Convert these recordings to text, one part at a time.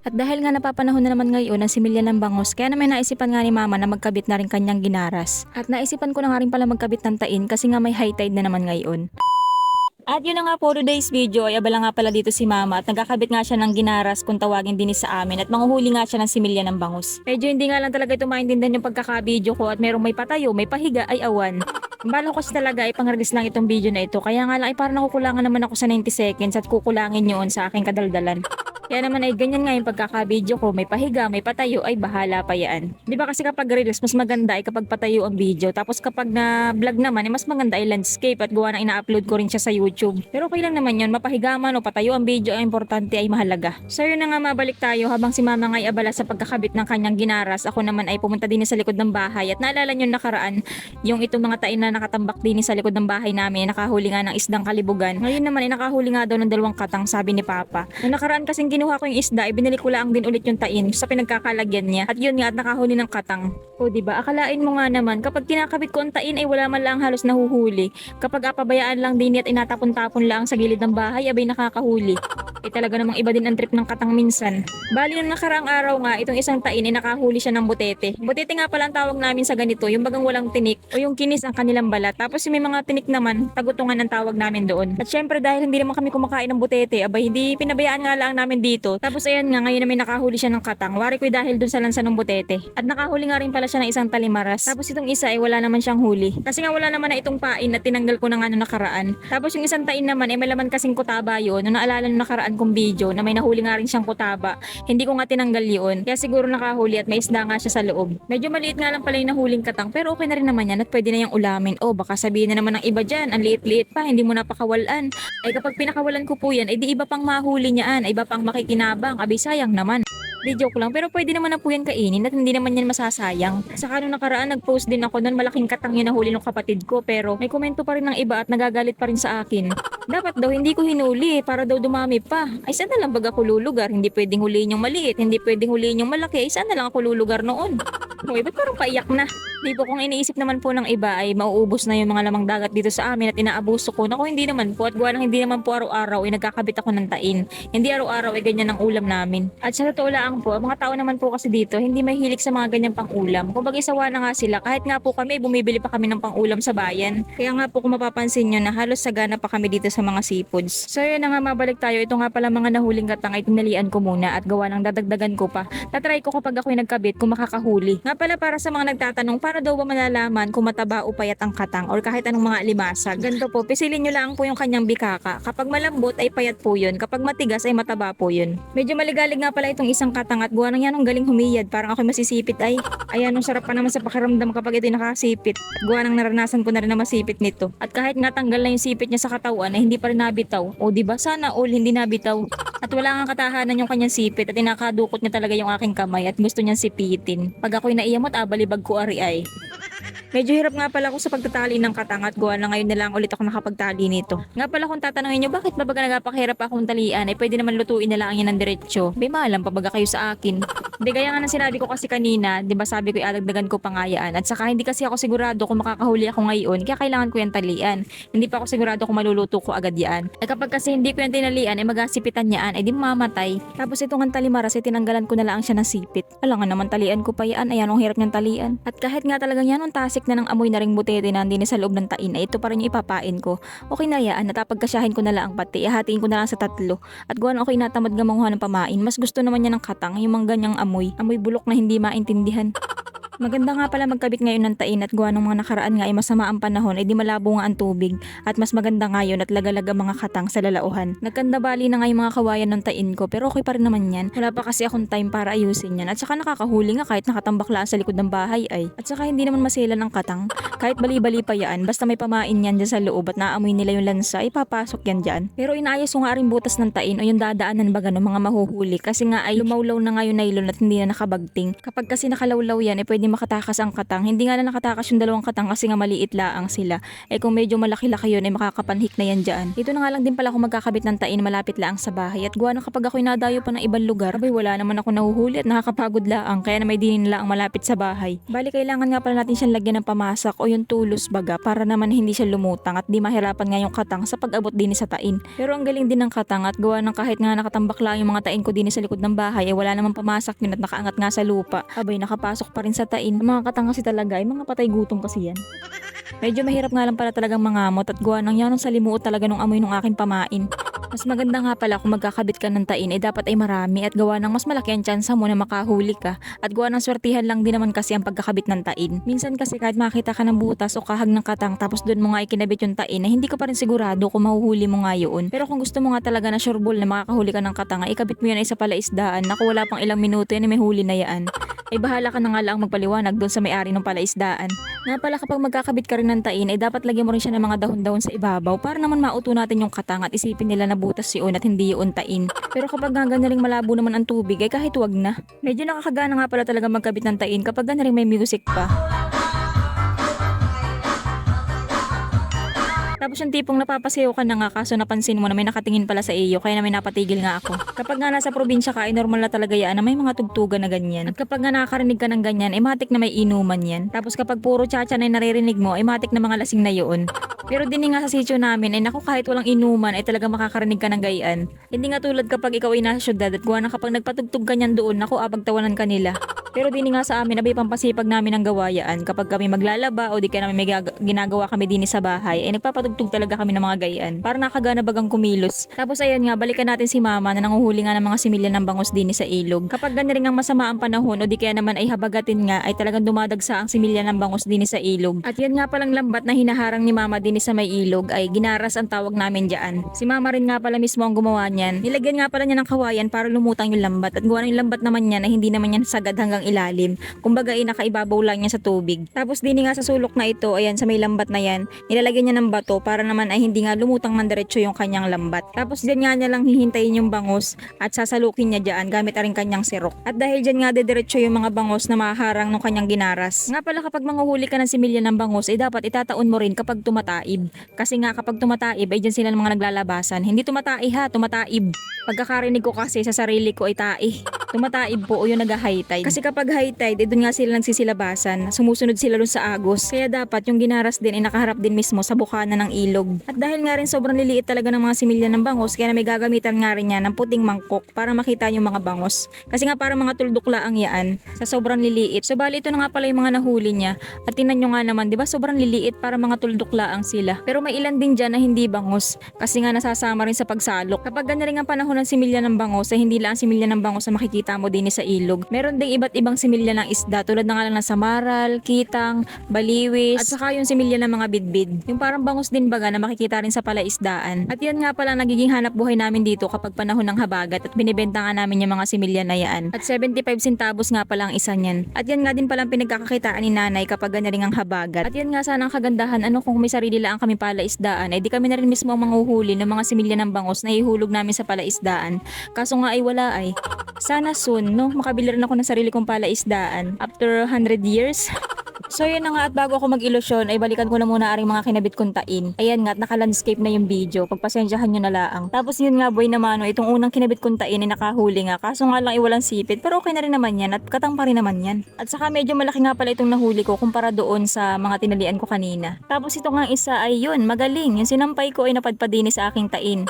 At dahil nga napapanahon na naman ngayon ang similya ng bangos, kaya naman naisipan nga ni mama na magkabit na rin kanyang ginaras. At naisipan ko na nga rin pala magkabit ng tain kasi nga may high tide na naman ngayon. At yun na nga po today's video ay abala nga pala dito si mama at nagkakabit nga siya ng ginaras kung tawagin din sa amin at manguhuli nga siya ng similya ng bangus. Medyo hindi nga lang talaga ito maintindihan yung pagkaka-video ko at merong may patayo, may pahiga ay awan. Ang bala ko kasi talaga ay pang-release lang itong video na ito kaya nga lang ay parang nakukulangan naman ako sa 90 seconds at kukulangin yun sa aking kadaldalan. Kaya naman ay ganyan nga yung pagkaka-video ko, may pahiga, may patayo, ay bahala pa yan. Di ba kasi kapag reels, mas maganda ay kapag patayo ang video. Tapos kapag na vlog naman, ay mas maganda ay landscape at gawa na ina-upload ko rin siya sa YouTube. Pero okay lang naman yun, mapahiga man o patayo ang video, ay importante ay mahalaga. So yun na nga, mabalik tayo habang si mama nga ay abala sa pagkakabit ng kanyang ginaras. Ako naman ay pumunta din sa likod ng bahay at naalala nyo nakaraan, yung itong mga tain na nakatambak din sa likod ng bahay namin, nakahuli nga ng isdang kalibugan. Ngayon naman ay nakahuli nga daw ng 2 katang, sabi ni papa. Nung nakaraan kasing kinuha ko yung isda, ibinili ko lang din ulit yung tain sa pinagkakalagyan niya. At yun nga, at nakahuli ng katang. O diba, akalain mo nga naman, kapag kinakabit ko ang tain ay wala man lang halos nahuhuli. Kapag apabayaan lang din at inatapon-tapon lang sa gilid ng bahay, abay nakakahuli. Eh talaga namang iba din ang trip ng katang minsan. Bali nung nakaraang araw nga, itong isang tain ay nakahuli siya ng butete. Butete nga pala ang tawag namin sa ganito, yung bagang walang tinik o yung kinis ang kanilang balat. Tapos yung may mga tinik naman, tagutungan ang tawag namin doon. At syempre dahil hindi naman kami kumakain ng butete, abay hindi pinabayaan nga lang namin dito. Tapos ayan nga, ngayon na may nakahuli siya ng katang. Wari ko dahil dun sa lansa ng butete. At nakahuli nga rin pala siya ng isang talimaras. Tapos itong isa ay wala naman siyang huli. Kasi nga wala naman na itong pain at tinanggal ko na nga nung nakaraan. Tapos yung isang tain naman ay may laman kasing kutaba yun. Nung naalala nung nakaraan kong video na may nahuli nga rin siyang kutaba. Hindi ko nga tinanggal yun. Kaya siguro nakahuli at may isda nga siya sa loob. Medyo maliit nga lang pala yung nahuling katang pero okay na rin naman yan at pwede na yung ulamin. O baka sabihin na naman ng iba dyan, ang liit-liit pa, hindi mo napakawalan. Ay kapag pinakawalan ko po yan, ay di iba pang mahuli niyaan, ay iba pang makikinabang, abi sayang naman. Di joke lang, pero pwede naman na po yan kainin at hindi naman yan masasayang. Saka nung nakaraan, nag-post din ako nun, malaking katang yung nahuli ng kapatid ko, pero may komento pa rin ng iba at nagagalit pa rin sa akin. Dapat daw hindi ko hinuli para daw dumami pa. Ay saan na lang baga ako lulugar? Hindi pwedeng huliin yung maliit, hindi pwedeng huliin yung malaki. Ay saan na lang ako lulugar noon? Hoy, ba't parang paiyak na? Di po kung iniisip naman po ng iba ay mauubos na yung mga lamang dagat dito sa amin at inaabuso ko. Naku, hindi naman po at gawa ng hindi naman po araw-araw ay nagkakabit ako ng tain. Hindi araw-araw ay ganyan ang ulam namin. At sa totoo lang po, mga tao naman po kasi dito hindi may hilig sa mga ganyang pang-ulam. Kung bagay sawa na nga sila, kahit nga po kami bumibili pa kami ng pang-ulam sa bayan. Kaya nga po kung mapapansin nyo na halos sagana pa kami dito sa mga seafoods. So yun na nga, mabalik tayo. Ito nga pala mga nahuling katang ay tinalian ko muna at gawa ng dadagdagan ko pa. Tatry ko kapag ako'y nagkabit kung makakahuli. Nga pala para sa mga nagtatanong, paano daw ba malalaman kung mataba o payat ang katang or kahit anong mga limasag? Ganito po, pisilin nyo lang po yung kanyang bikaka. Kapag malambot ay payat po yun. Kapag matigas ay mataba po yun. Medyo maligalig nga pala itong isang katang at gawa ng yan ang galing humiyad. Parang ako'y masisipit ay. Ayan, ang sarap pa naman sa pakiramdam kapag ito'y nakasipit. Gawa ng naranasan ko na rin na masipit nito. At kahit nga tanggal na yung sipit niya sa katawan ay hindi pa rin nabitaw. O diba sana all hindi nabitaw. At wala nga katahanan yung kanyang sipit at inakadukot niya talaga yung aking kamay at gusto niyang sipitin. Pag ako'y naiyamot, balibag ko ari ay. Medyo hirap nga pala ako sa pagtatali ng katang at gawa na ngayon na lang ulit ako nakapagtali nito. Nga pala kung tatanungin nyo bakit ba baga nagapakahirap akong talian ay pwede naman lutuin na lang yan ng diretsyo. Bimalam pa baga kayo sa akin. Hindi kaya nga nang sinabi ko kasi kanina, di ba sabi ko iadagdagan ko pangayaan at saka hindi kasi ako sigurado kung makakahuli ako ngayon kaya kailangan ko yan talian. Hindi pa ako sigurado kung maluluto ko agad yan. Ay kapag kasi hindi ko yan tinalian ay magasipitan niyaan ay di mamamatay. Tapos itong talimaras ay tinanggalan ko na lang siya ng sipit. Alangan naman talian ko pa yan, ayan ang hirap niyang talian. At kahit nga talagang yan ang tasik na ng amoy na ring butete na hindi sa loob ng tain ay ito pa rin yung ipapain ko. Okay na yan, natapagkasyahin ko na lang ang pati, ihatiin ko na lang sa 3. At gawa na okay natamad nga manguha ng pamain, mas gusto naman niya ng katang, yung mga ganyang amoy bulok na hindi maintindihan. Maganda nga pala magkabit ngayon ng tain at gawa ng mga nakaraan nga ay masama ang panahon ay di malabo nga ang tubig at mas maganda ngayon at lagalag ang mga katang sa lalauhan. Nagkandabali na nga yung mga kawayan ng tain ko pero okay pa rin naman yan. Wala pa kasi akong time para ayusin yan at saka nakakahuli nga kahit nakatambak lang sa likod ng bahay ay. At saka hindi naman masela ng katang. Kahit bali-bali pa yan basta may pamain yan dyan sa loob at naamoy nila yung lansa ay papasok yan dyan. Pero inaayos ko nga rin butas ng tain o yung dadaanan baga ng mga mahuhuli kasi nga ay lumawlaw na nga yung nylon at hindi na nakabagting. Kapag kasi nakalawlaw yan ay pwede yung makatakas ang katang. Hindi nga na nakatakas yung dalawang katang kasi nga maliit laang sila. Kung medyo malaki-laki yun ay makakapanhik na yan dyan. Dito na nga lang din pala ako magkakabit ng tain malapit laang sa bahay. At gawa na kapag ako'y nadayo pa ng ibang lugar, abay wala naman ako nahuhuli at nakakapagod laang kaya na may dinin laang malapit sa bahay. Bali kailangan nga pala natin siyang lagyan ng pamasak o yung tulos baga para naman hindi siya lumutang at di mahirapan nga yung katang sa pag-abot din sa tain. Pero ang galing din ng katang at gawa ng kahit nga nakatambak lang yung mga tain ko din sa likod ng bahay ay wala namang pamasak yun at nakaangat nga sa lupa. Abay nakapasok pa rin sa tain. Ang mga katang kasi talaga ay mga patay gutom kasi yan. Medyo mahirap nga lang pala talagang mangamot at gawa ng yan sa limuot talaga nung amoy nung aking pamain. Mas maganda nga pala kung magkakabit ka ng tain dapat ay marami at gawa ng mas malaki ang tsansa mo na makahuli ka at gawa ng swertihan lang din naman kasi ang pagkakabit ng tain. Minsan kasi kahit makita ka ng butas o kahag ng katang tapos doon mo nga ikinabit yung tain ay hindi ka pa rin sigurado kung mahuhuli mo nga yun. Pero kung gusto mo nga talaga na sureball na makakahuli ka ng katang ay ikabit mo yan ay sa palaisdaan. Naku wala pang ilang minuto yan ay may huli na yan. Ay bahala ka na nga lang magpaliwanag doon sa may-ari ng palaisdaan. Nga pala kapag magkakabit ka rin ng tain ay dapat lagyan mo rin siya ng mga dahon-dahon sa ibabaw para naman mauto natin yung katang at isipin nila na butas yun at hindi yun tain. Pero kapag ganyan ring malabo naman ang tubig ay kahit wag na. Medyo nakakagana nga pala talaga magkabit ng tain kapag ganyan ring may music pa. Tapos yung tipong napapasayaw ka na nga kaso napansin mo na may nakatingin pala sa iyo kaya na may napatigil nga ako. Kapag nga nasa probinsya ka ay normal na talaga yan na may mga tugtugan na ganyan. At kapag nga nakakarinig ka ng ganyan ay matik na may inuman yan. Tapos kapag puro tsa-tsa na naririnig mo ay matik na mga lasing na yun. Pero din nga sa sitio namin ay naku kahit walang inuman ay talaga makakarinig ka ng gayaan. Hindi nga tulad kapag ikaw ay nasa syudad at gawa na kapag nagpatugtog ganyan doon naku abagtawanan ka nila. Pero din nga sa amin abay pampasipag namin ang gawayaan kapag kami maglalaba o di ka namin may ginagawa kami din sa bahay ay nagpapatugtog talaga kami ng mga gayaan para nakagana bagang kumilos. Tapos ayan nga balikan natin si mama na nanguhuli nga ng mga similya ng bangos din sa ilog. Kapag ganyan ring ang masama ang panahon o di kaya naman ay habagatin nga ay talagang dumadagsa ang similya ng bangos din sa ilog. At yan nga palang lambat na hinaharang ni mama din sa may ilog ay ginaras ang tawag namin dyan. Si mama rin nga pala mismo ang gumawa niyan. Nilagyan nga pala niya ng kawayan para lumutang yung lambat at gawa ng lambat naman niya na hindi naman yan sagad hanggang ilalim. Kumbaga ay nakaibabaw lang niya sa tubig. Tapos din nga sa sulok na ito, ayan sa may lambat na yan, nilalagyan niya ng bato para naman ay hindi nga lumutang man diretso yung kanyang lambat. Tapos din nga niya lang hihintayin yung bangos at sasalukin niya dyan gamit aring kanyang sirok. At dahil dyan nga diretso yung mga bangos na maharang ng kanyang ginaras. Nga pala kapag manguhuli ka ng similya ng bangos ay dapat itataon mo rin kapag tumataib. Kasi nga kapag tumataib ay dyan sila ng mga naglalabasan. Hindi tumatai ha, tumataib. Pagkakarinig ko kasi sa sarili ko ay tae. Tumataib po o yung nag-high tide. Kasi kapag high tide, doon nga sila nagsisilabasan. Sumusunod sila doon sa agos. Kaya dapat yung ginaras din ay nakaharap din mismo sa bukana ng ilog. At dahil nga rin sobrang liliit talaga ng mga similya ng bangos, kaya na may gagamitan nga rin niya ng puting mangkok para makita yung mga bangos. Kasi nga para mga tuldok ang yaan sa sobrang liliit. So bali ito na nga pala yung mga nahuli niya. At tingnan nyo nga naman, di ba sobrang liliit para mga tuldok ang sila. Pero may ilan din dyan na hindi bangos. Kasi nga nasasama rin sa pagsalok. Kapag ganyan rin ang panahon ng similya ng bangos, ay hindi lang ang similya ng bangos na makikita mo din sa ilog. Meron ding iba't ibang similya ng isda tulad na nga lang ng samaral, kitang, baliwis, at saka yung similya ng mga bidbid. Yung parang bangus din baga na makikita rin sa palaisdaan. At yan nga pala nagiging hanap buhay namin dito kapag panahon ng habagat at binibenta nga namin yung mga similya na yan. At 75 centavos nga pala ang isa niyan. At yan nga din pala ang pinagkakakitaan ni nanay kapag ganyan rin ang habagat. At yan nga sana ang kagandahan kung may sarili lang kami palaisdaan ay di kami na rin mismo ang manghuhuli ng mga similya ng bangus na ihulog namin sa palaisdaan. Kaso nga ay wala ay. Sana soon, no? Makabili rin ako ng sarili kong palaisdaan after 100 years. So yun na nga at bago ako mag-ilusyon ay balikan ko na muna aring mga kinabit kong tain. Ayan nga at naka-landscape na yung video. Pagpasensyahan nyo na laang. Tapos yun nga boy naman itong unang kinabit kong tain ay nakahuli nga. Kaso nga lang iwalang sipit pero okay na rin naman yan at katang pa rin naman yan. At saka medyo malaki nga pala itong nahuli ko kumpara doon sa mga tinalian ko kanina. Tapos ito nga isa ay yun magaling. Yung sinampay ko ay napadpadini sa aking tain.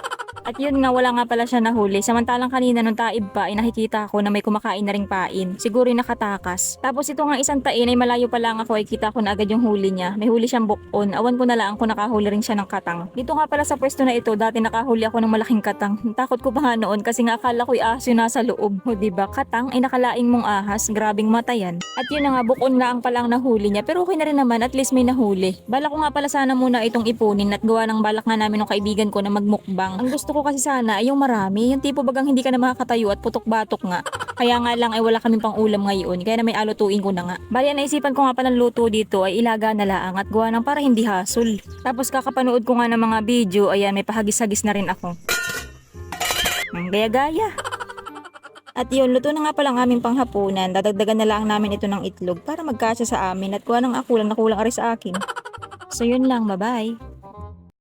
At yun nga wala nga pala siya nahuli. Samantalang kanina nung taib pa ay nakikita ko na may kumakain na ring pain. Siguro nakatakas. Tapos ito nga isang tain ay malayo pa lang ako ay kita ko na agad yung huli niya. May huli siyang bukon. Awan ko na lang kung nakahuli rin siya ng katang. Dito nga pala sa pwesto na ito dati nakahuli ako ng malaking katang. Takot ko pa nga noon kasi nga akala ko'y ahas yung nasa loob. O diba katang ay nakalaing mong ahas. Grabing mata yan. At yun na nga bukon lang pala ang nahuli niya. Pero okay na rin naman at least may nahuli. Balak ko nga pala sana muna itong ipunin at gawa ng balak nga namin ng kaibigan ko na magmukbang. Ang gusto ko kasi sana ay yung marami. Yung tipo bagang hindi ka na makakatayo at putok-batok nga. Kaya nga lang ay wala kaming pang ulam ngayon. Kaya na may alutuin ko na nga. Bali naisipan ko nga palang luto dito ay ilaga na laang at gawa ng para hindi hassle. Tapos kakapanood ko nga ng mga video. Ayan may pahagis-hagis na rin ako. Gaya-gaya. At yun, luto na nga palang aming panghapunan. Dadagdagan na lang namin ito ng itlog para magkasya sa amin at kuha ng akulang na kulang ari sa akin. So yun lang, bye-bye.